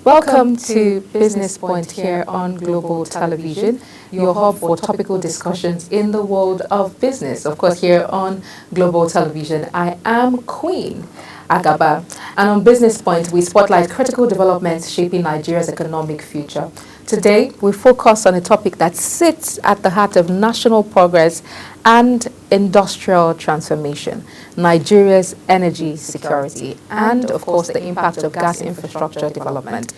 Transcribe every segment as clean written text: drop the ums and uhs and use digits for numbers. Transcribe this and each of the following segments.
Welcome to Business Point here on Global Television, your hub for topical discussions in the world of business. Of course, here on Global Television, I am Queen Agaba. And on Business Point, we spotlight critical developments shaping Nigeria's economic future. Today, we focus on a topic that sits at the heart of national progress and industrial transformation, Nigeria's energy security, and of course the impact of gas infrastructure development.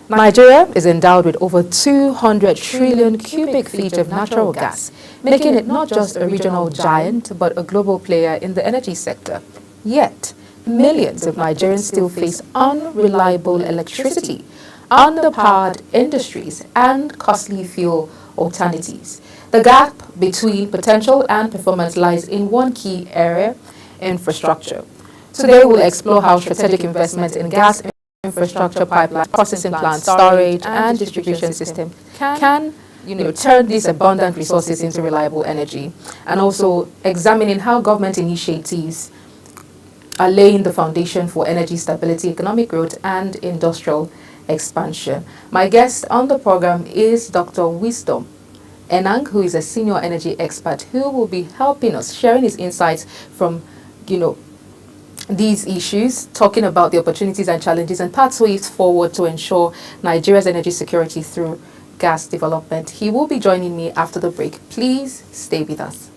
Nigeria is endowed with over 200 trillion cubic feet of natural gas, making it not just a regional giant, but a global player in the energy sector. Yet, millions of Nigerians still face unreliable electricity, underpowered industries, and costly fuel alternatives. The gap between potential and performance lies in one key area: infrastructure. Today, we'll explore how strategic investments in gas infrastructure pipelines, processing plants, storage, and distribution system can turn these abundant resources into reliable energy, and also examining how government initiatives are laying the foundation for energy stability, economic growth, and industrial expansion. My guest on the program is Dr. Wisdom Enang, who is a senior energy expert who will be helping us, sharing his insights from, these issues, talking about the opportunities and challenges and pathways forward to ensure Nigeria's energy security through gas development. He will be joining me after the break. Please stay with us.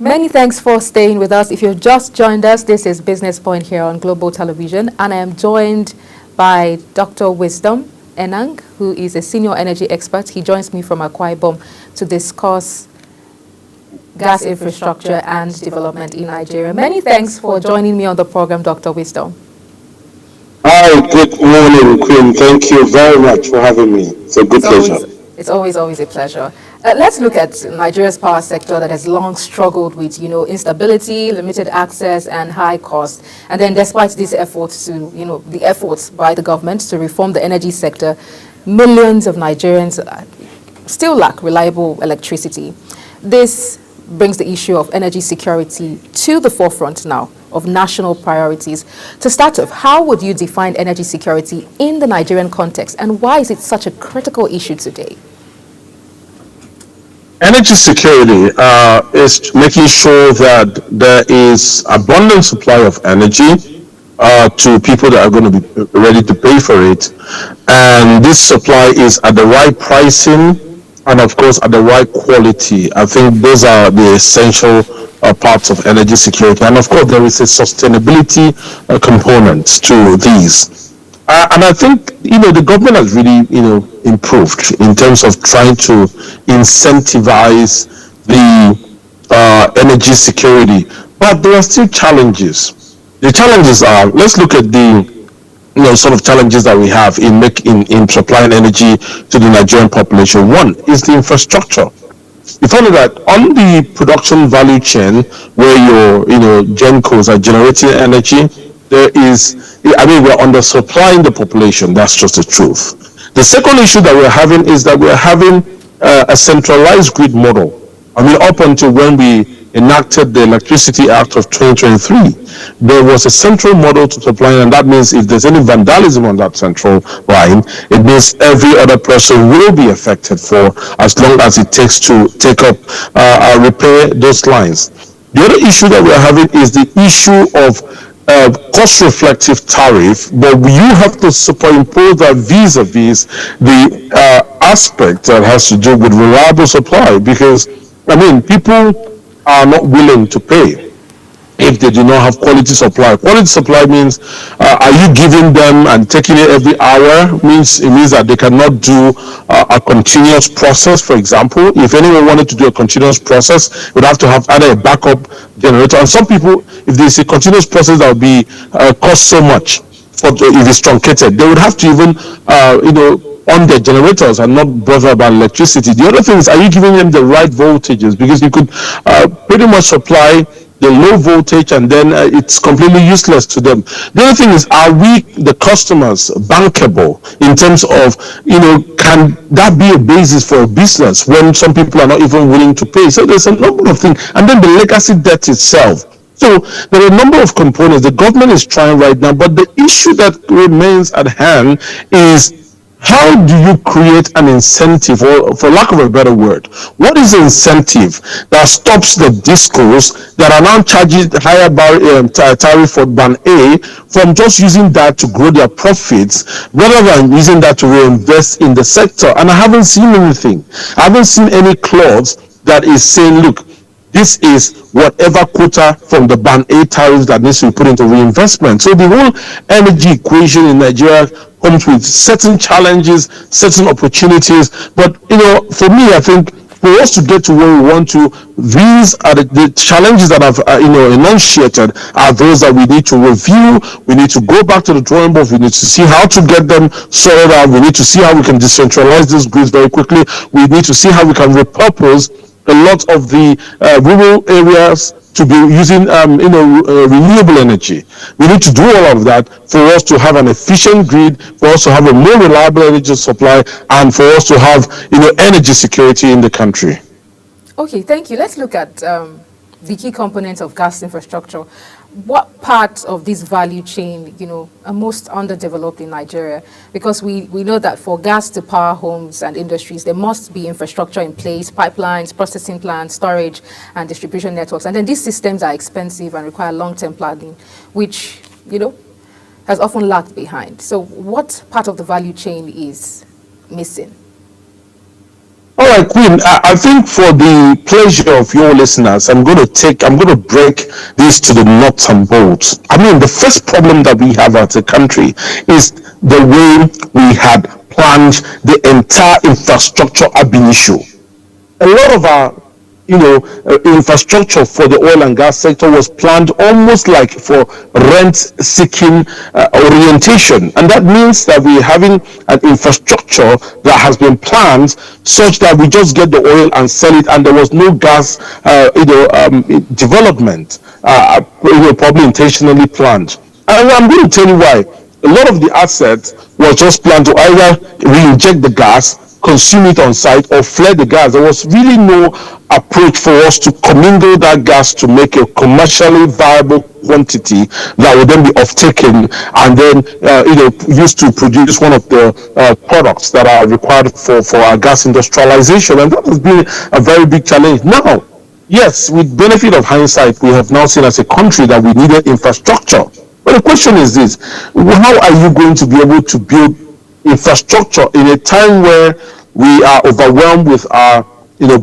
Many thanks for staying with us. If you've just joined us, this is Business Point here on Global Television, and I am joined by Dr. Wisdom Enang, who is a senior energy expert. He joins me from Akwa Ibom to discuss gas infrastructure and development in Nigeria. Many thanks for joining me on the program, Dr. Wisdom. Hi, good morning, Queen. Thank you very much for having me. It's a good pleasure. It's always a pleasure. Let's look at Nigeria's power sector that has long struggled with, instability, limited access, and high cost. And then, despite these efforts the efforts by the government to reform the energy sector, millions of Nigerians still lack reliable electricity. This brings the issue of energy security to the forefront now of national priorities. To start off, how would you define energy security in the Nigerian context, and why is it such a critical issue today? Energy security is making sure that there is abundant supply of energy to people that are going to be ready to pay for it. And this supply is at the right pricing and, of course, at the right quality. I think those are the essential parts of energy security. And, of course, there is a sustainability component to these. And I think, the government has really, improved in terms of trying to incentivize the energy security. But there are still challenges. The challenges are, let's look at the sort of challenges that we have in supplying energy to the Nigerian population. One is the infrastructure. You find that on the production value chain, where your gencos are generating energy, we're undersupplying the population. That's just the truth. The second issue that we're having is that we're having a centralized grid model. Up until when we enacted the Electricity Act of 2023, there was a central model to supply, and that means if there's any vandalism on that central line, it means every other person will be affected for as long as it takes to take up repair those lines. The other issue that we're having is the issue of cost-reflective tariff, but you have to superimpose that vis-a-vis the aspect that has to do with reliable supply, because people are not willing to pay if they do not have quality supply. Quality supply means, are you giving them and taking it every hour? It means that they cannot do a continuous process. For example, if anyone wanted to do a continuous process, would have to have either a backup generator. And some people, if there's a continuous process, that would be cost so much for if it's truncated, they would have to even on their generators and not bother about electricity. The other thing is, are you giving them the right voltages? Because you could pretty much supply the low voltage and then it's completely useless to them. The other thing is, are we, the customers, bankable in terms of, can that be a basis for a business when some people are not even willing to pay? So there's a number of things. And then the legacy debt itself. So there are a number of components the government is trying right now, but the issue that remains at hand is, how do you create an incentive, or for lack of a better word, what is the incentive that stops the discos that are now charging higher tariff for band A from just using that to grow their profits rather than using that to reinvest in the sector? And I haven't seen anything. I haven't seen any clause that is saying, look, this is whatever quota from the band A tariffs that needs to be put into reinvestment. So the whole energy equation in Nigeria comes with certain challenges, certain opportunities. But, for me, I think for us to get to where we want to, these are the challenges that I've, enunciated are those that we need to review. We need to go back to the drawing board. We need to see how to get them sorted out. We need to see how we can decentralize these grids very quickly. We need to see how we can repurpose a lot of the rural areas to be using renewable energy. We need to do all of that for us to have an efficient grid, for us to have a more reliable energy supply, and for us to have energy security in the country. Okay, thank you. Let's look at the key components of gas infrastructure. What parts of this value chain, are most underdeveloped in Nigeria? Because we know that for gas to power homes and industries, there must be infrastructure in place, pipelines, processing plants, storage, and distribution networks. And then these systems are expensive and require long-term planning, which, has often lagged behind. So what part of the value chain is missing? All right, Queen, I think for the pleasure of your listeners, I'm going to break this to the nuts and bolts. I mean, the first problem that we have as a country is the way we had planned the entire infrastructure ab initio. A lot of our infrastructure for the oil and gas sector was planned almost like for rent-seeking orientation. And that means that we're having an infrastructure that has been planned such that we just get the oil and sell it, and there was no gas development, probably intentionally planned. And I'm going to tell you why. A lot of the assets were just planned to either re-inject the gas, consume it on site, or flare the gas. There was really no approach for us to commingle that gas to make a commercially viable quantity that would then be off-taken and then used to produce one of the products that are required for our gas industrialization. And that has been a very big challenge. Now, yes, with benefit of hindsight, we have now seen as a country that we needed infrastructure. But the question is this: how are you going to be able to build infrastructure in a time where we are overwhelmed with our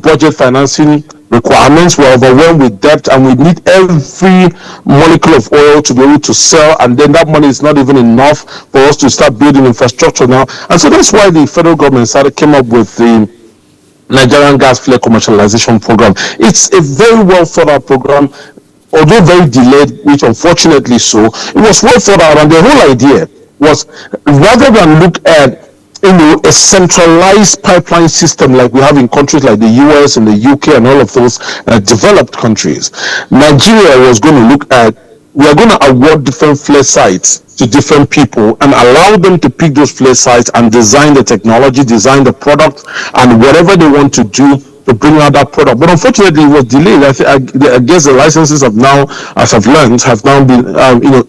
budget financing requirements? We're overwhelmed with debt, and we need every molecule of oil to be able to sell, and then that money is not even enough for us to start building infrastructure now. And so that's why the federal government came up with the Nigerian gas flare commercialization program. It's a very well thought out program, although very delayed, which unfortunately so. It was well thought out, and the whole idea was, rather than look at a centralized pipeline system like we have in countries like the US and the UK and all of those developed countries, Nigeria was going to look at, we are going to award different flare sites to different people and allow them to pick those flare sites and design the technology, design the product, and whatever they want to do to bring out that product. But unfortunately, it was delayed. I guess the licenses have now, as I've learned, have now been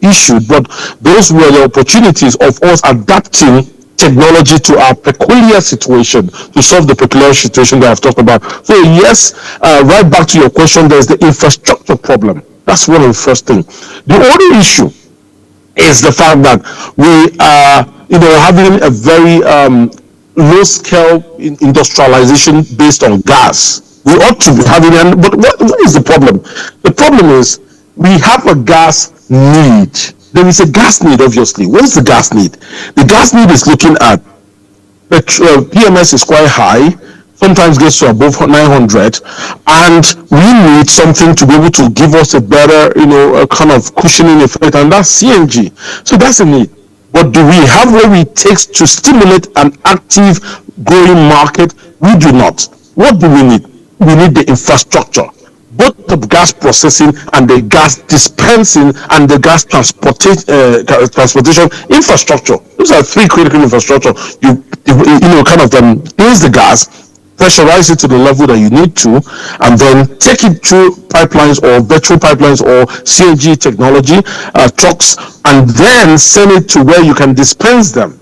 issued. But those were the opportunities of us adapting technology to our peculiar situation, to solve the peculiar situation that I've talked about. So yes, right back to your question, there's the infrastructure problem. That's one of the first things. The other issue is the fact that we are, having a very low-scale industrialization based on gas. We ought to be having, but what is the problem? The problem is we have a gas need. There is a gas need, obviously. What's the gas need? The gas need is looking at PMS is quite high, sometimes gets to above 900, and we need something to be able to give us a better, a kind of cushioning effect, and that's CNG. So that's a need. But do we have what it takes to stimulate an active growing market? We do not. What do we need? We need the infrastructure, both the gas processing and the gas dispensing and the gas transportation infrastructure. Those are three critical infrastructure. You kind of place the gas, pressurize it to the level that you need to, and then take it through pipelines or virtual pipelines or CNG technology trucks, and then send it to where you can dispense them.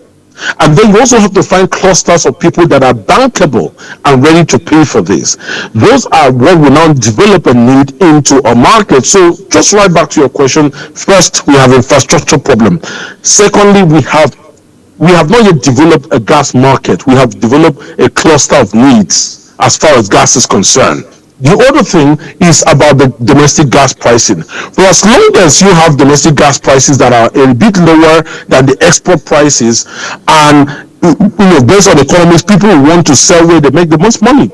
And then you also have to find clusters of people that are bankable and ready to pay for this. Those are what we now develop a need into a market. So just right back to your question, first, we have infrastructure problem. Secondly, we have not yet developed a gas market. We have developed a cluster of needs as far as gas is concerned. The other thing is about the domestic gas pricing. For as long as you have domestic gas prices that are a bit lower than the export prices, and based on economics, people will want to sell where they make the most money.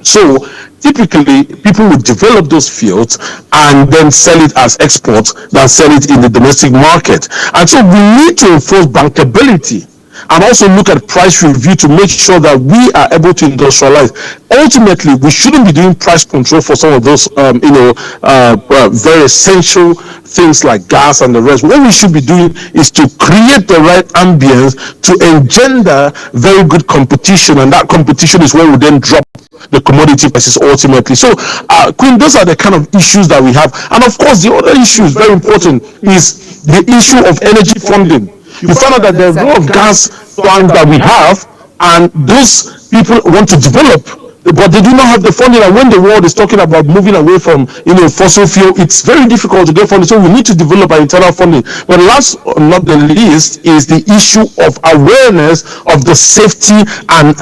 So typically, people will develop those fields and then sell it as exports than sell it in the domestic market. And so we need to enforce bankability and also look at price review to make sure that we are able to industrialize. Ultimately, we shouldn't be doing price control for some of those, very essential things like gas and the rest. What we should be doing is to create the right ambience to engender very good competition, and that competition is where we then drop the commodity prices ultimately. So, Queen, those are the kind of issues that we have. And of course, the other issue is very important is the issue of energy funding. You find out that there are a lot of gas plants that we have, and those people want to develop, but they do not have the funding. And when the world is talking about moving away from fossil fuel, it's very difficult to get funding. So we need to develop our internal funding. But last but not the least is the issue of awareness of the safety and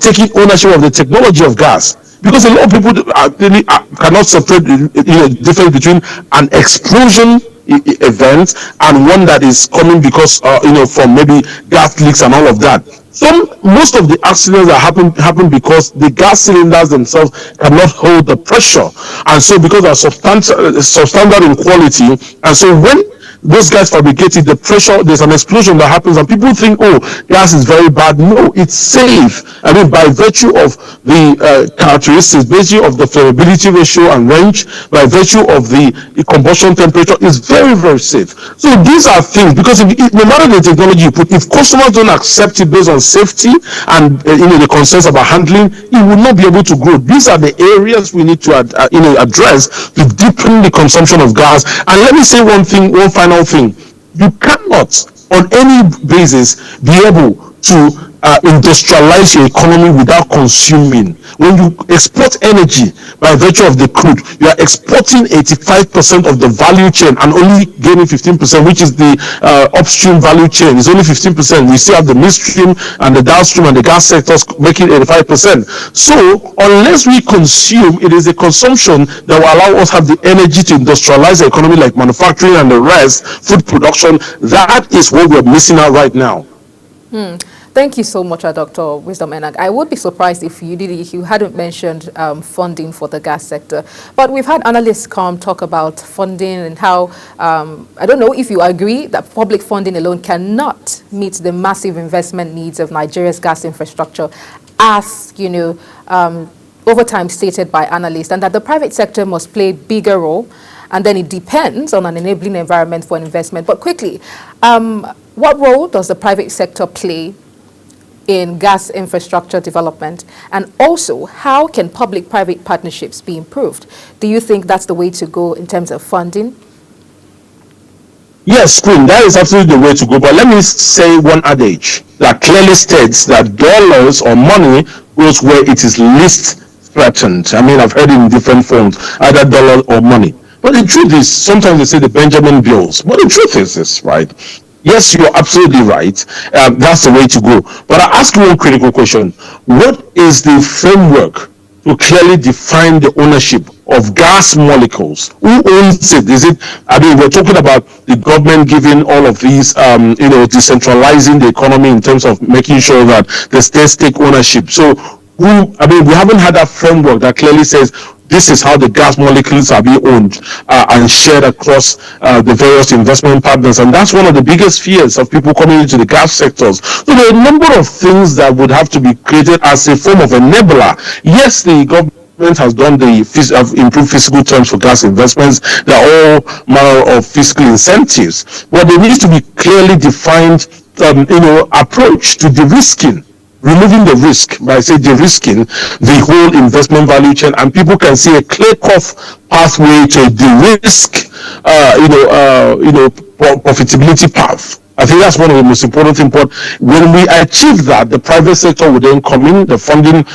taking ownership of the technology of gas. Because a lot of people cannot separate the difference between an explosion event and one that is coming because from maybe gas leaks and all of that. Most of the accidents that happen because the gas cylinders themselves cannot hold the pressure, and so because they are substandard in quality, and so when those guys fabricate it, the pressure, there's an explosion that happens, and people think, oh, gas is very bad. No, it's safe. I mean, by virtue of the characteristics, virtue of the flammability ratio and range, by virtue of the combustion temperature, is very, very safe. So these are things, because no matter the technology you put, if customers don't accept it based on safety and the concerns about handling, it will not be able to grow. These are the areas we need to address to deepen the consumption of gas. And let me say one final thing. You cannot on any basis be able to industrialize your economy without consuming. When you export energy by virtue of the crude, you are exporting 85% of the value chain and only gaining 15%, which is the upstream value chain. It's only 15%. We still have the midstream and the downstream and the gas sectors making 85%. So unless we consume, it is a consumption that will allow us to have the energy to industrialize the economy, like manufacturing and the rest, food production. That is what we're missing out right now. Thank you so much, Dr. Wisdom Enag. I would be surprised if you hadn't mentioned funding for the gas sector. But we've had analysts talk about funding and how, I don't know if you agree that public funding alone cannot meet the massive investment needs of Nigeria's gas infrastructure, as, over time stated by analysts, and that the private sector must play a bigger role, and then it depends on an enabling environment for investment. But quickly, what role does the private sector play in gas infrastructure development? And also, how can public-private partnerships be improved? Do you think that's the way to go in terms of funding? Yes, Queen, that is absolutely the way to go. But let me say one adage that clearly states that dollars or money goes where it is least threatened. I mean, I've heard it in different forms, either dollar or money. But the truth is, sometimes they say the Benjamin bills. But the truth is this, right? Yes, you're absolutely right. That's the way to go. But I ask you one critical question. What is the framework to clearly define the ownership of gas molecules. Who owns it? Is it, I mean, we're talking about the government giving all of these, decentralizing the economy in terms of making sure that the states take ownership. So, I mean, we haven't had that framework that clearly says this is how the gas molecules are being owned and shared across the various investment partners. And that's one of the biggest fears of people coming into the gas sectors. So there are a number of things that would have to be created as a form of enabler. Yes, the government has done improved fiscal terms for gas investments. There are all manner of fiscal incentives, but there needs to be clearly defined, approach to de-risking, removing the risk by say de-risking the whole investment value chain, and people can see a clear-cut pathway to de-risk, profitability path. I think that's one of the most important things. But when we achieve that, the private sector will then come in, the funding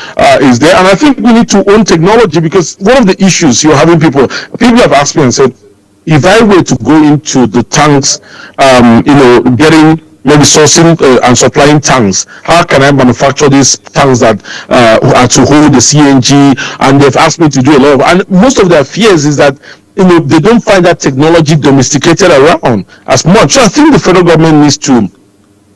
is there. And I think we need to own technology, because one of the issues you're having people have asked me and said, if I were to go into the tanks, getting maybe sourcing and supplying tanks, how can I manufacture these tanks that are to hold the CNG? And they've asked me to do a lot of, and most of their fears is that they don't find that technology domesticated around as much. So I think the federal government needs to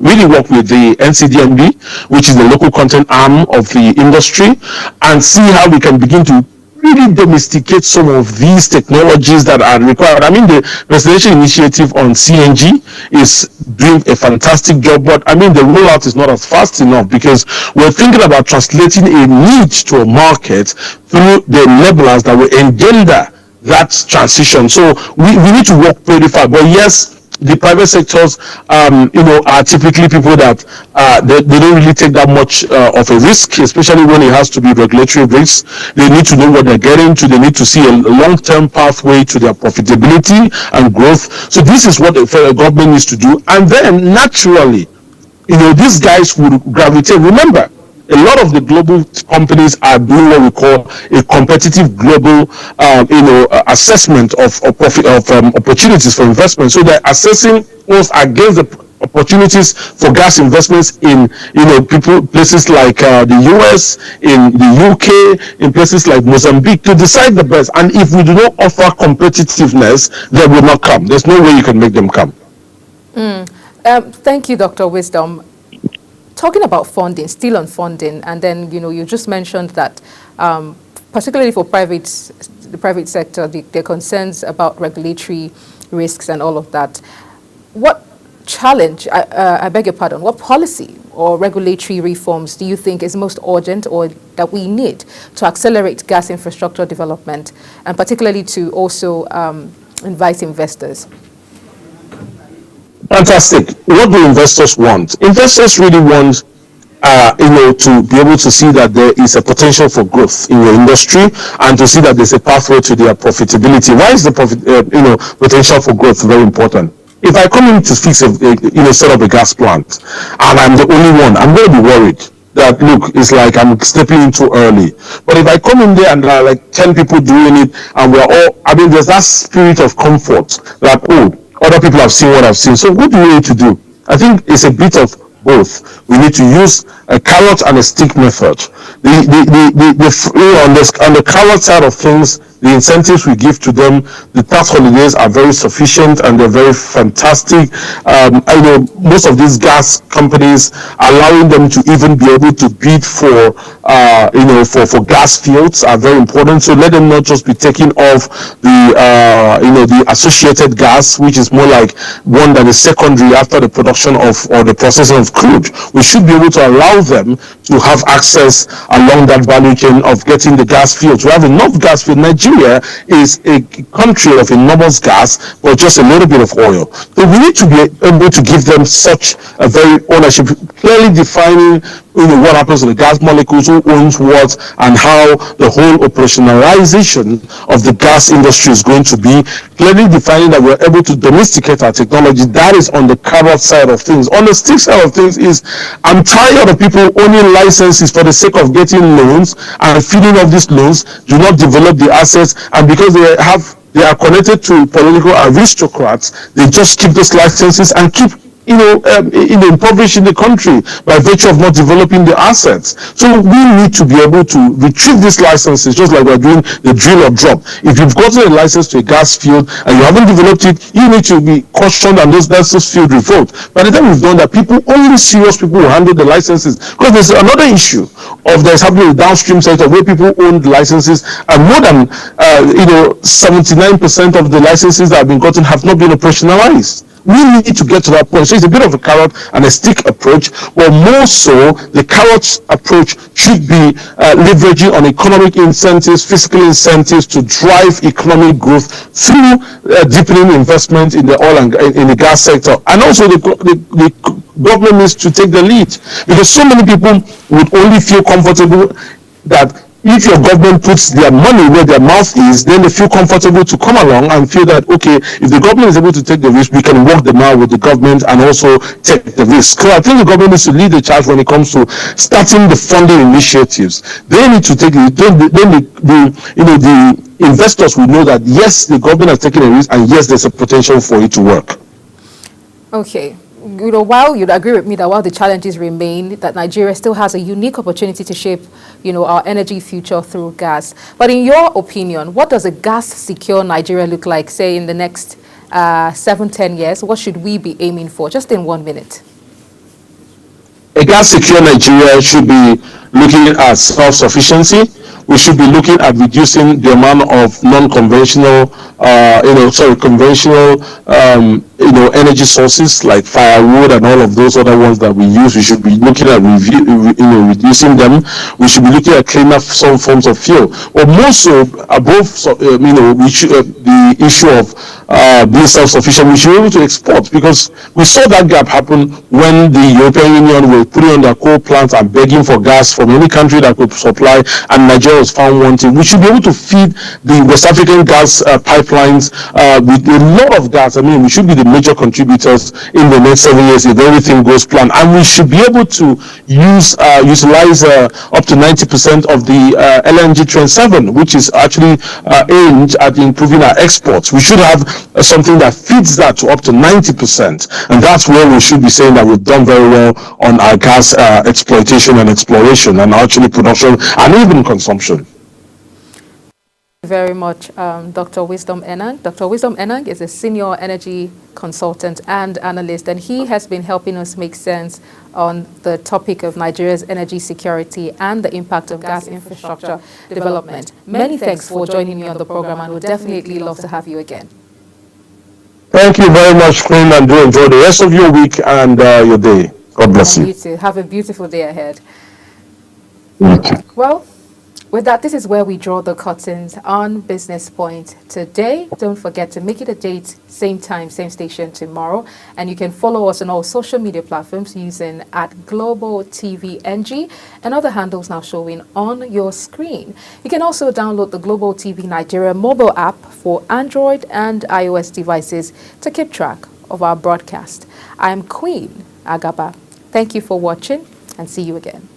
really work with the NCDMB, which is the local content arm of the industry, and see how we can begin to really domesticate some of these technologies that are required. I mean, the presidential initiative on CNG is doing a fantastic job, but I mean, the rollout is not as fast enough, because we're thinking about translating a need to a market through the enablers that will engender that transition. So we need to work pretty far. But yes, the private sectors, are typically people that they don't really take that much of a risk, especially when it has to be regulatory risks. They need to know what they're getting to. They need to see a long-term pathway to their profitability and growth. So this is what the federal government needs to do. And then naturally, these guys will gravitate. Remember, a lot of the global companies are doing what we call a competitive global, assessment of opportunities for investment. So they're assessing us against the opportunities for gas investments in, places like the US, in the UK, in places like Mozambique, to decide the best. And if we do not offer competitiveness, they will not come. There's no way you can make them come. Thank you, Dr. Wisdom. Talking about funding, still on funding, and then, you just mentioned that particularly for the private sector, their concerns about regulatory risks and all of that. What challenge, I beg your pardon, what policy or regulatory reforms do you think is most urgent or that we need to accelerate gas infrastructure development, and particularly to also invite investors? Fantastic. What do investors want? Investors really want, to be able to see that there is a potential for growth in your industry, and to see that there's a pathway to their profitability. Why is the potential for growth very important? If I come in to fix set up a gas plant, and I'm the only one, I'm going to be worried that, look, it's like I'm stepping in too early. But if I come in there and there are like 10 people doing it, and there's that spirit of comfort that, other people have seen what I've seen. So what do we need to do? I think it's a bit of both. We need to use a carrot and a stick method. On the carrot side of things, the incentives we give to them, the tax holidays are very sufficient and they're very fantastic. I know most of these gas companies, allowing them to even be able to bid for gas fields are very important. So let them not just be taking off the associated gas, which is more like one that is secondary after the production or the processing of crude. We should be able to allow them to have access along that value chain of getting the gas fields. We have enough gas fields. Nigeria is a country of enormous gas, but just a little bit of oil. So we need to be able to give them such a very ownership, clearly defining what happens to the gas molecules, who owns what, and how the whole operationalization of the gas industry is going to be, clearly defining that we're able to domesticate our technology. That is on the carrot side of things. On the stick side of things is, I'm tired of people owning licenses for the sake of getting loans and filling up these loans, do not develop the assets, and because they are connected to political aristocrats, they just keep those licenses and keep impoverishing the country by virtue of not developing the assets. So we need to be able to retrieve these licenses, just like we're doing the drill or drop. If you've gotten a license to a gas field and you haven't developed it, you need to be cautioned and that's those field revoked. By the time we've done that, only serious people will handle the licenses. Because there's another issue of there's happening in the downstream sector where people own the licenses, and more than 79% of the licenses that have been gotten have not been operationalized. We need to get to that point. So it's a bit of a carrot and a stick approach, but more so the carrot approach should be leveraging on economic incentives, fiscal incentives to drive economic growth through deepening investment in the oil and in the gas sector. And also the government needs to take the lead, because so many people would only feel comfortable that if your government puts their money where their mouth is, then they feel comfortable to come along and feel that, okay, if the government is able to take the risk, we can work the mile with the government and also take the risk. So I think the government needs to lead the charge when it comes to starting the funding initiatives. They need to take it. Then the investors will know that yes, the government has taken a risk, and yes, there's a potential for it to work. Okay. While you'd agree with me that while the challenges remain, that Nigeria still has a unique opportunity to shape, our energy future through gas. But in your opinion, what does a gas-secure Nigeria look like, say, in the next 7-10 years? What should we be aiming for? Just in 1 minute. A gas-secure Nigeria should be looking at self-sufficiency. We should be looking at reducing the amount of non-conventional, conventional, energy sources like firewood and all of those other ones that we use. We should be looking at reducing them. We should be looking at cleaning up some forms of fuel. But more so, above, we should the issue of being self-sufficient. We should be able to export, because we saw that gap happen when the European Union were putting on their coal plants and begging for gas from any country that could supply, and Nigeria was found wanting. We should be able to feed the West African gas pipelines with a lot of gas. We should be the major contributors in the next 7 years if everything goes planned, and we should be able to utilize up to 90% of the LNG Train 7, which is actually aimed at improving our exports. We should have something that feeds that to up to 90%, and that's where we should be saying that we've done very well on our gas exploitation and exploration, and actually production and even consumption. Very much, Dr. Wisdom Enang. Dr. Wisdom Enang is a senior energy consultant and analyst, and he has been helping us make sense on the topic of Nigeria's energy security and the impact of gas infrastructure development. Many thanks for joining me on the program, and we'd definitely love to have you again. Thank you very much, Queen, and do enjoy the rest of your week and your day. God bless you. You too. Have a beautiful day ahead. Thank you. Well, with that, this is where we draw the curtains on Business Point today. Don't forget to make it a date, same time, same station tomorrow. And you can follow us on all social media platforms using @GlobalTVNG and other handles now showing on your screen. You can also download the Global TV Nigeria mobile app for Android and iOS devices to keep track of our broadcast. I'm Queen Agaba. Thank you for watching, and see you again.